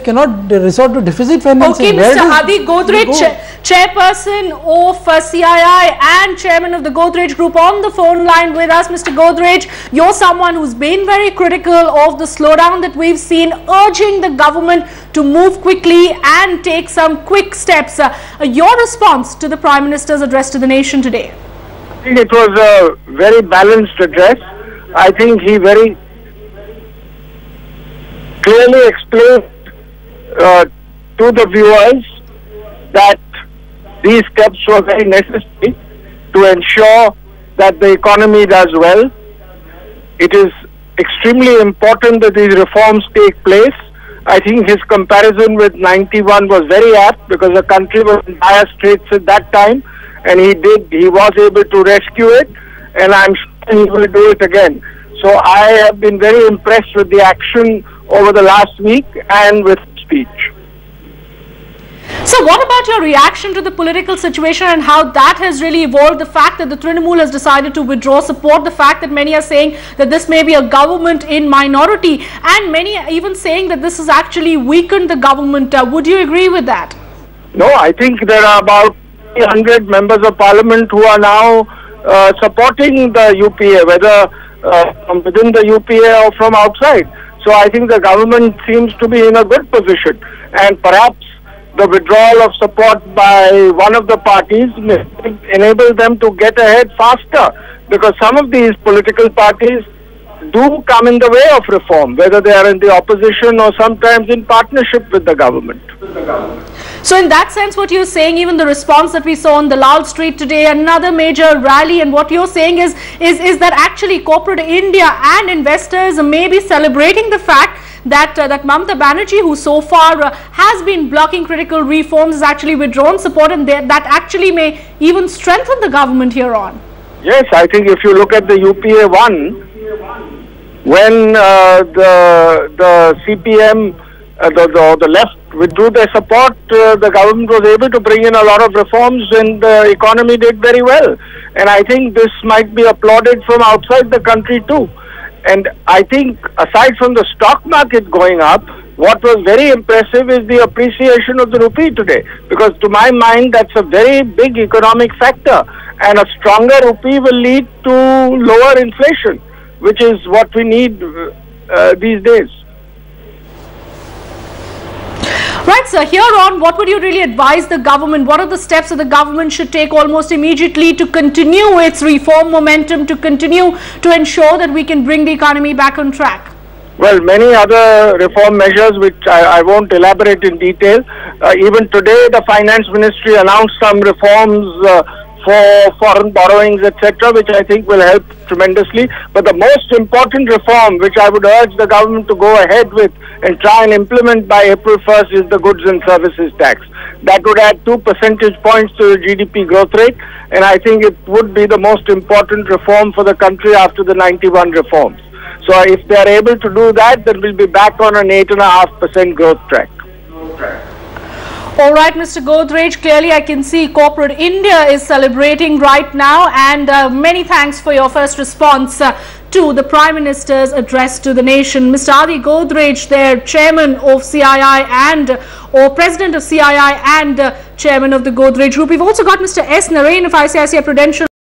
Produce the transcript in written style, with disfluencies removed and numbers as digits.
cannot resort to deficit financing. Okay, Mr. Adi Godrej, chairperson of CII and chairman of the Godrej Group on the phone line with us. Mr. Godrej, you're someone who's been very critical of the slowdown that we've seen, urging the government to move quickly and take some quick steps. Your response to the Prime Minister's address to the nation today? I think it was a very balanced address. I think he very clearly explained to the viewers that these steps were very necessary to ensure that the economy does well. It is extremely important that these reforms take place. I think his comparison with 91 was very apt, because the country was in dire straits at that time, and he was able to rescue it, and I'm sure he will do it again. So I have been very impressed with the action over the last week and with speech. So what about your reaction to the political situation and how that has really evolved? The fact that the Trinamool has decided to withdraw support, the fact that many are saying that this may be a government in minority, and many are even saying that this has actually weakened the government. Would you agree with that? No, I think there are about 300 members of parliament who are now supporting the UPA, whether from within the UPA or from outside. So I think the government seems to be in a good position, and perhaps the withdrawal of support by one of the parties may enable them to get ahead faster, because some of these political parties do come in the way of reform, whether they are in the opposition or sometimes in partnership with the government. So in that sense, what you're saying, even the response that we saw on the Lal Street today, another major rally, and what you're saying is that actually corporate India and investors may be celebrating the fact that Mamata Banerjee, who so far has been blocking critical reforms, has actually withdrawn support, and that actually may even strengthen the government here on. Yes, I think if you look at the UPA 1, when the CPM, the left withdrew their support, the government was able to bring in a lot of reforms, and the economy did very well. And I think this might be applauded from outside the country too. And I think aside from the stock market going up, what was very impressive is the appreciation of the rupee today, because to my mind that's a very big economic factor, and a stronger rupee will lead to lower inflation, which is what we need these days. Right, sir. Here on, what would you really advise the government? What are the steps that the government should take almost immediately to continue its reform momentum, to continue to ensure that we can bring the economy back on track? Well, many other reform measures which I won't elaborate in detail. Even today, the Finance Ministry announced some reforms for foreign borrowings, etc., which I think will help tremendously. But the most important reform, which I would urge the government to go ahead with and try and implement by April 1st, is the goods and services tax. That would add 2 percentage points to the GDP growth rate, and I think it would be the most important reform for the country after the 91 reforms. So if they are able to do that, then we'll be back on an 8.5% growth track. All right, Mr. Godrej, clearly I can see corporate India is celebrating right now, and many thanks for your first response to the Prime Minister's address to the nation. Mr. Adi Godrej, there, chairman of CII or president of CII and chairman of the Godrej Group. We've also got Mr. S. Narain of ICICI Prudential.